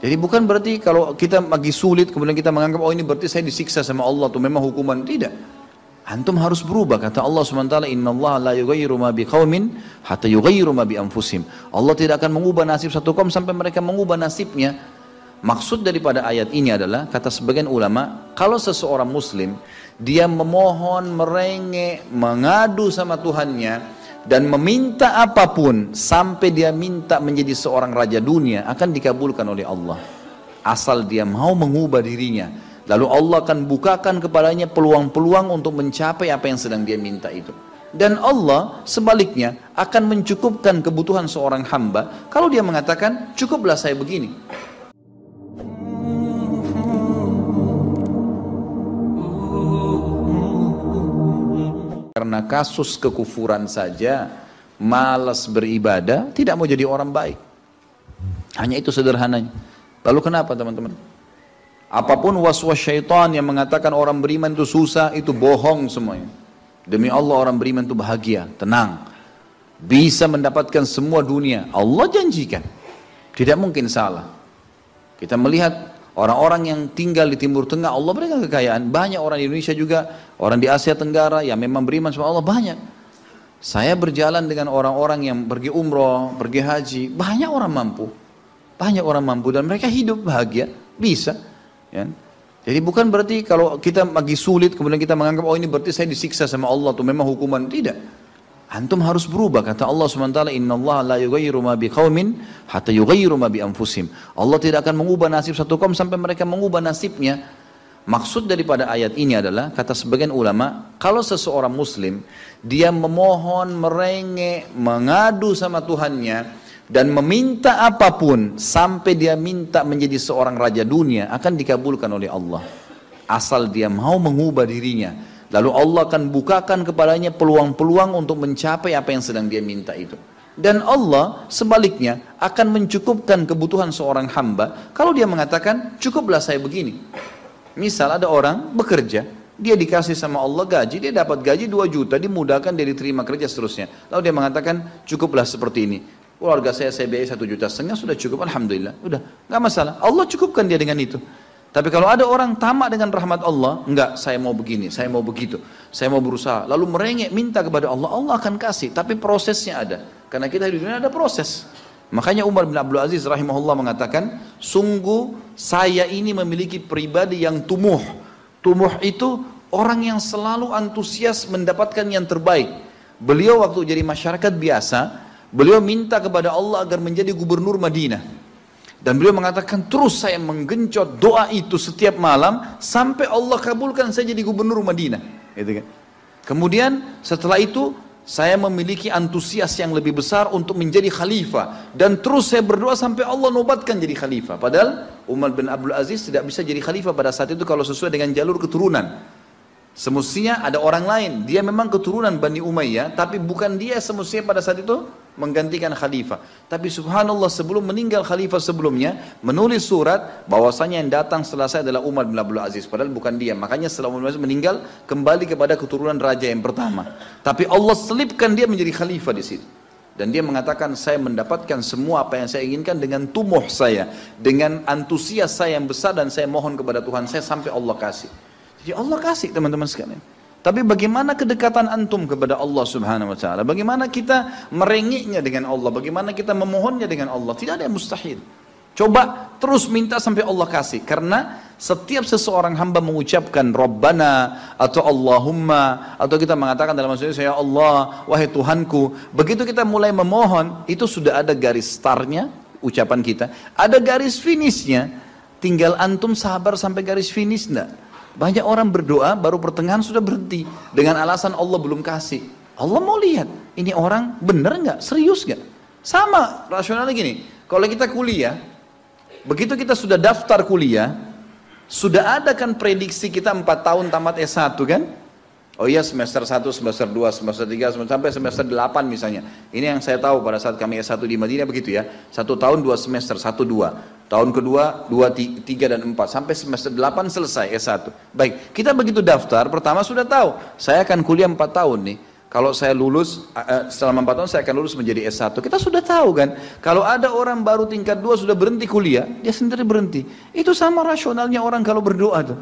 Jadi bukan berarti kalau kita lagi sulit kemudian kita menganggap oh ini berarti saya disiksa sama Allah tuh memang hukuman. Tidak. Antum harus berubah. Kata Allah SWT, innallaha la yughayyiru ma biqaumin hatta yughayyiru ma bi anfusihim. Allah tidak akan mengubah nasib satu kaum sampai mereka mengubah nasibnya. Maksud daripada ayat ini adalah, kata sebagian ulama, kalau seseorang muslim dia memohon, merengek, mengadu sama Tuhannya dan meminta apapun sampai dia minta menjadi seorang raja dunia, akan dikabulkan oleh Allah asal dia mau mengubah dirinya. Lalu Allah akan bukakan kepadanya peluang-peluang untuk mencapai apa yang sedang dia minta itu. Dan Allah sebaliknya akan mencukupkan kebutuhan seorang hamba kalau dia mengatakan cukuplah saya begini. Karena kasus kekufuran saja, malas beribadah, tidak mau jadi orang baik. Hanya itu sederhananya. Lalu kenapa teman-teman? Apapun waswas syaitan yang mengatakan orang beriman itu susah, itu bohong semuanya. Demi Allah orang beriman itu bahagia, tenang. Bisa mendapatkan semua dunia. Allah janjikan. Tidak mungkin salah. Kita melihat orang-orang yang tinggal di Timur Tengah, Allah berikan kekayaan. Banyak orang di Indonesia juga, orang di Asia Tenggara yang memang beriman sama Allah banyak. Saya berjalan dengan orang-orang yang pergi umroh, pergi haji, banyak orang mampu. Banyak orang mampu dan mereka hidup bahagia, bisa. Ya. Jadi bukan berarti kalau kita lagi sulit kemudian kita menganggap oh ini berarti saya disiksa sama Allah tuh memang hukuman. Tidak. Antum harus berubah. Kata Allah SWT, innallaha la yughayyiru ma biqaumin hatta yughayyiru ma bi anfusihim. Allah tidak akan mengubah nasib satu kaum sampai mereka mengubah nasibnya. Maksud daripada ayat ini adalah, kata sebagian ulama, kalau seseorang muslim dia memohon, merengek, mengadu sama Tuhannya dan meminta apapun sampai dia minta menjadi seorang raja dunia, akan dikabulkan oleh Allah asal dia mau mengubah dirinya. Lalu Allah akan bukakan kepadanya peluang-peluang untuk mencapai apa yang sedang dia minta itu. Dan Allah sebaliknya akan mencukupkan kebutuhan seorang hamba kalau dia mengatakan cukuplah saya begini. Misal ada orang bekerja, dia dikasih sama Allah gaji, dia dapat gaji 2 juta, dimudahkan dia diterima kerja seterusnya. Lalu dia mengatakan cukuplah seperti ini. Keluarga saya biayai 1,5 juta, sudah cukup, alhamdulillah, udah, nggak masalah. Allah cukupkan dia dengan itu. Tapi kalau ada orang tamak dengan rahmat Allah, enggak, saya mau begini, saya mau begitu, saya mau berusaha, lalu merengek minta kepada Allah, Allah akan kasih. Tapi prosesnya ada, karena kita di dunia ada proses. Makanya Umar bin Abdul Aziz rahimahullah mengatakan, sungguh saya ini memiliki pribadi yang tumuh. Tumuh itu orang yang selalu antusias mendapatkan yang terbaik. Beliau waktu jadi masyarakat biasa, beliau minta kepada Allah agar menjadi gubernur Madinah. Dan beliau mengatakan terus saya menggencot doa itu setiap malam sampai Allah kabulkan saya jadi gubernur Madinah. Gitu kan. Kemudian setelah itu saya memiliki antusias yang lebih besar untuk menjadi khalifah. Dan terus saya berdoa sampai Allah nobatkan jadi khalifah. Padahal Umar bin Abdul Aziz tidak bisa jadi khalifah pada saat itu kalau sesuai dengan jalur keturunan. Semestinya ada orang lain, dia memang keturunan Bani Umayyah, tapi bukan dia semestinya pada saat itu menggantikan khalifah. Tapi subhanallah sebelum meninggal khalifah sebelumnya, menulis surat bahwasanya yang datang setelah saya adalah Umar bin Abdul Aziz, padahal bukan dia. Makanya setelah Umar bin Abdul Aziz meninggal, kembali kepada keturunan raja yang pertama. Tapi Allah selipkan dia menjadi khalifah di situ. Dan dia mengatakan saya mendapatkan semua apa yang saya inginkan dengan tumuh saya, dengan antusias saya yang besar, dan saya mohon kepada Tuhan saya sampai Allah kasih. Jadi Allah kasih teman-teman sekalian. Tapi bagaimana kedekatan antum kepada Allah subhanahu wa ta'ala? Bagaimana kita merengeknya dengan Allah? Bagaimana kita memohonnya dengan Allah? Tidak ada yang mustahil. Coba terus minta sampai Allah kasih. Karena setiap seseorang hamba mengucapkan Rabbana atau Allahumma, atau kita mengatakan dalam maksudnya ya Allah, wahai Tuhanku. Begitu kita mulai memohon, itu sudah ada garis startnya ucapan kita. Ada garis finishnya. Tinggal antum sabar sampai garis finish enggak? Banyak orang berdoa baru pertengahan sudah berhenti dengan alasan Allah belum kasih. Allah mau lihat ini orang benar nggak, serius nggak. Sama rasionalnya gini, kalau kita kuliah, begitu kita sudah daftar kuliah, sudah ada kan prediksi kita 4 tahun tamat S1 kan? Oh iya semester 1, semester 2, semester 3, sampai semester 8 misalnya. Ini yang saya tahu pada saat kami S1 di Madinah begitu ya. 1 tahun 2 semester, 1, 2. Tahun kedua 2, 3 dan 4 sampai semester 8 selesai S1. Baik, kita begitu daftar pertama sudah tahu saya akan kuliah 4 tahun nih. kalau saya lulus, selama 4 tahun saya akan lulus menjadi S1. Kita sudah tahu kan, kalau ada orang baru tingkat 2 sudah berhenti kuliah, dia sendiri berhenti. Itu sama rasionalnya orang kalau berdoa tuh.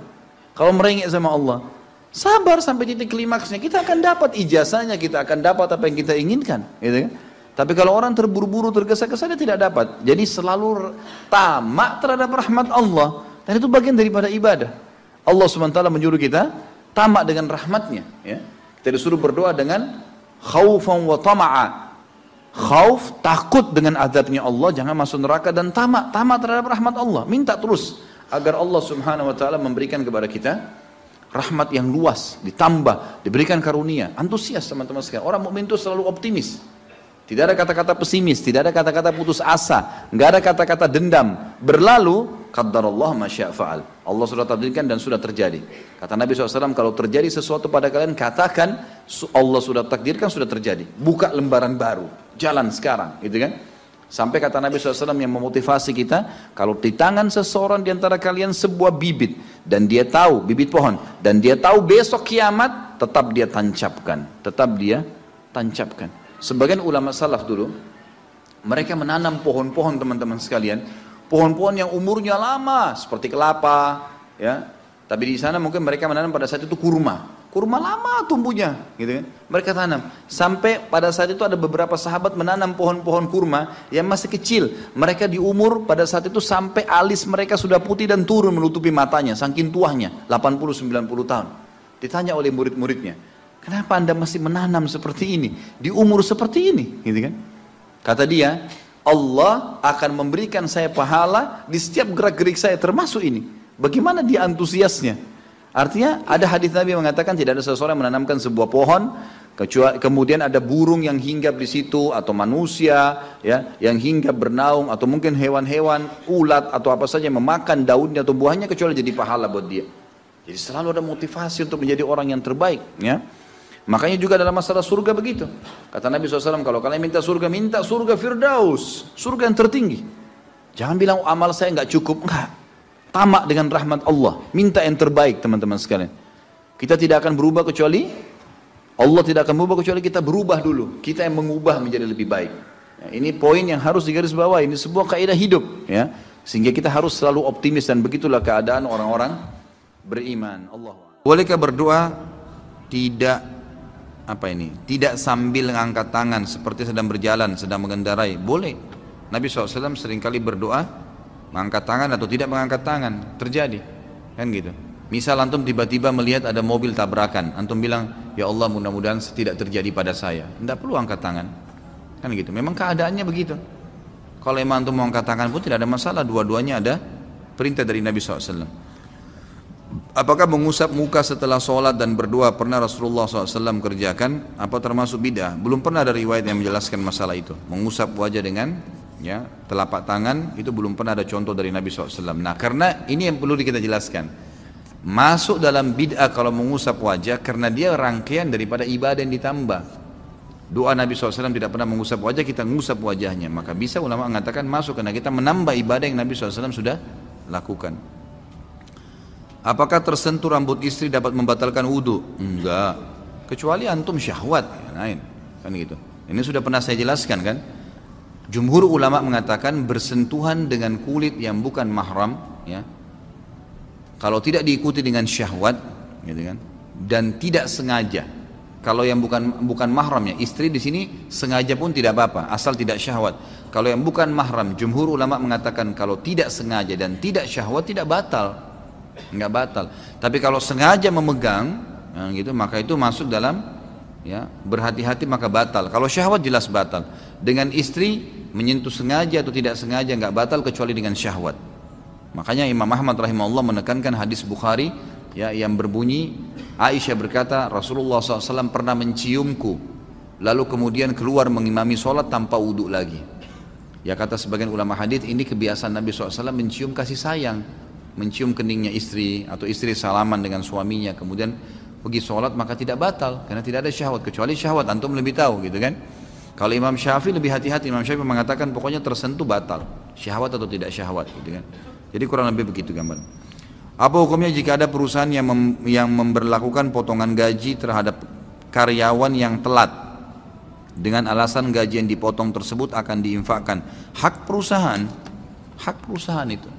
Kalau merengek sama Allah. Sabar sampai titik klimaksnya, kita akan dapat ijazahnya, kita akan dapat apa yang kita inginkan. Gitu kan? Tapi kalau orang terburu-buru, tergesa-gesa, dia tidak dapat. Jadi selalu tamak terhadap rahmat Allah. Dan itu bagian daripada ibadah. Allah SWT menyuruh kita tamak dengan rahmatnya. Ya. Kita disuruh berdoa dengan khaufan wa tama'a. Khauf, takut dengan azabnya Allah, jangan masuk neraka, dan tamak terhadap rahmat Allah. Minta terus agar Allah Subhanahu wa taala memberikan kepada kita rahmat yang luas, ditambah, diberikan karunia. Antusias teman-teman sekalian. Orang mukmin itu selalu optimis. Tidak ada kata-kata pesimis, tidak ada kata-kata putus asa, enggak ada kata-kata dendam. Berlalu, qaddarallah ma syaa fa'al. Allah sudah takdirkan dan sudah terjadi. Kata Nabi SAW, kalau terjadi sesuatu pada kalian, katakan Allah sudah takdirkan, sudah terjadi. Buka lembaran baru, jalan sekarang, gitu kan? Sampai kata Nabi SAW yang memotivasi kita, kalau di tangan seseorang di antara kalian sebuah bibit, dan dia tahu, bibit pohon, dan dia tahu besok kiamat, tetap dia tancapkan, Sebagian ulama salaf dulu, mereka menanam pohon-pohon teman-teman sekalian, pohon-pohon yang umurnya lama, seperti kelapa, ya. Tapi di sana mungkin mereka menanam pada saat itu kurma lama tumbuhnya, gitu kan. Mereka tanam, sampai pada saat itu ada beberapa sahabat menanam pohon-pohon kurma yang masih kecil. Mereka di umur pada saat itu sampai alis mereka sudah putih dan turun menutupi matanya, saking tuanya, 80-90 tahun. Ditanya oleh murid-muridnya, kenapa anda masih menanam seperti ini, di umur seperti ini, gitu kan? Kata dia, Allah akan memberikan saya pahala di setiap gerak-gerik saya, termasuk ini. Bagaimana dia antusiasnya? Artinya ada hadis Nabi mengatakan tidak ada seseorang yang menanamkan sebuah pohon, kemudian ada burung yang hinggap di situ, atau manusia ya yang hinggap bernaung, atau mungkin hewan-hewan, ulat atau apa saja yang memakan daunnya atau buahnya, kecuali jadi pahala buat dia. Jadi selalu ada motivasi untuk menjadi orang yang terbaik, ya. Makanya juga dalam masalah surga begitu. Kata Nabi SAW, kalau kalian minta surga Firdaus, surga yang tertinggi. Jangan bilang amal saya nggak cukup, enggak. Tamak dengan rahmat Allah, minta yang terbaik teman-teman sekalian. Kita tidak akan berubah kecuali Allah tidak akan berubah kecuali kita berubah dulu. Kita yang mengubah menjadi lebih baik. Ya, ini poin yang harus digarisbawahi. Ini sebuah kaidah hidup, ya. Sehingga kita harus selalu optimis, dan begitulah keadaan orang-orang beriman. Allah. Bolehkah berdoa tidak sambil mengangkat tangan seperti sedang berjalan, sedang mengendarai? Boleh. Nabi SAW seringkali berdoa mengangkat tangan atau tidak mengangkat tangan, terjadi, kan gitu. Misal antum tiba-tiba melihat ada mobil tabrakan, antum bilang, ya Allah mudah-mudahan tidak terjadi pada saya. Tidak perlu angkat tangan, kan gitu. Memang keadaannya begitu. Kalau emang antum mau angkat tangan pun tidak ada masalah, dua-duanya ada perintah dari Nabi SAW. Apakah mengusap muka setelah sholat dan berdoa pernah Rasulullah SAW kerjakan? Apa termasuk bid'ah? Belum pernah ada riwayat yang menjelaskan masalah itu. Mengusap wajah dengan telapak tangan, itu belum pernah ada contoh dari Nabi SAW. Nah, karena ini yang perlu kita jelaskan. Masuk dalam bid'ah kalau mengusap wajah, karena dia rangkaian daripada ibadah yang ditambah. Doa Nabi SAW tidak pernah mengusap wajah, kita mengusap wajahnya. Maka bisa ulama mengatakan masuk, karena kita menambah ibadah yang Nabi SAW sudah lakukan. Apakah tersentuh rambut istri dapat membatalkan wudhu? Enggak, kecuali antum syahwat, lain, kan gitu. Ini sudah pernah saya jelaskan kan. Jumhur ulama mengatakan bersentuhan dengan kulit yang bukan mahram, ya, kalau tidak diikuti dengan syahwat, gitu kan, dan tidak sengaja. Kalau yang bukan mahram, ya, istri di sini sengaja pun tidak apa-apa, asal tidak syahwat. Kalau yang bukan mahram, jumhur ulama mengatakan kalau tidak sengaja dan tidak syahwat tidak batal, nggak batal. Tapi kalau sengaja memegang, ya, gitu, maka itu masuk dalam, ya, berhati-hati maka batal. Kalau syahwat jelas batal. Dengan istri menyentuh sengaja atau tidak sengaja nggak batal kecuali dengan syahwat. Makanya Imam Ahmad rahimahullah menekankan hadis Bukhari, ya, yang berbunyi Aisyah berkata Rasulullah SAW pernah menciumku, lalu kemudian keluar mengimami sholat tanpa wudhu lagi. Ya, kata sebagian ulama hadis, ini kebiasaan Nabi SAW mencium kasih sayang, mencium keningnya istri, atau istri salaman dengan suaminya kemudian pergi sholat, maka tidak batal karena tidak ada syahwat. Kecuali syahwat, antum lebih tahu, gitu kan. Kalau Imam Syafi'i lebih hati-hati. Imam Syafi'i mengatakan pokoknya tersentuh batal, syahwat atau tidak syahwat, gitu kan. Jadi kurang lebih begitu gambar. Apa hukumnya jika ada perusahaan yang memberlakukan potongan gaji terhadap karyawan yang telat dengan alasan gaji yang dipotong tersebut akan diinfakkan. Hak perusahaan itu.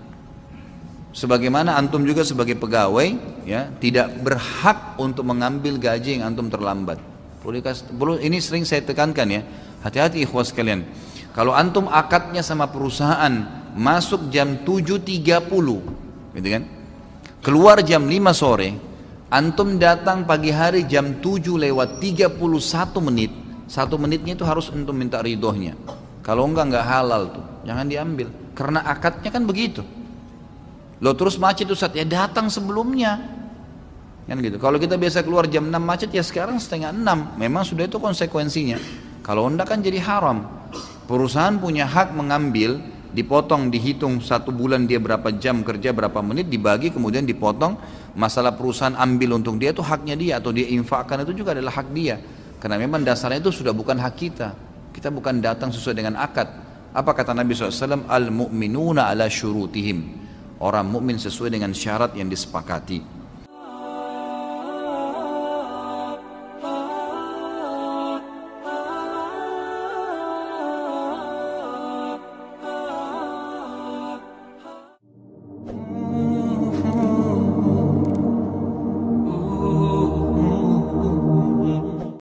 Sebagaimana antum juga sebagai pegawai ya tidak berhak untuk mengambil gaji yang antum terlambat. Ini sering saya tekankan ya. Hati-hati ikhwas sekalian. Kalau antum akadnya sama perusahaan masuk jam 7.30 gitu kan. Keluar jam 5 sore, antum datang pagi hari jam 7:31 menit. 1 menitnya itu harus antum minta ridhonya. Kalau enggak halal tuh. Jangan diambil. Karena akadnya kan begitu. Lo terus macet Ustaz, ya datang sebelumnya. Kan gitu. Kalau kita biasa keluar jam 6 macet, ya sekarang 5:30. Memang sudah itu konsekuensinya. Kalau enggak kan jadi haram. Perusahaan punya hak mengambil, dipotong, dihitung 1 bulan dia berapa jam kerja, berapa menit, dibagi kemudian dipotong. Masalah perusahaan ambil untuk dia itu haknya dia, atau dia infakkan itu juga adalah hak dia. Karena memang dasarnya itu sudah bukan hak kita. Kita bukan datang sesuai dengan akad. Apa kata Nabi SAW? Al-mu'minuna ala syurutihim. Orang mukmin sesuai dengan syarat yang disepakati.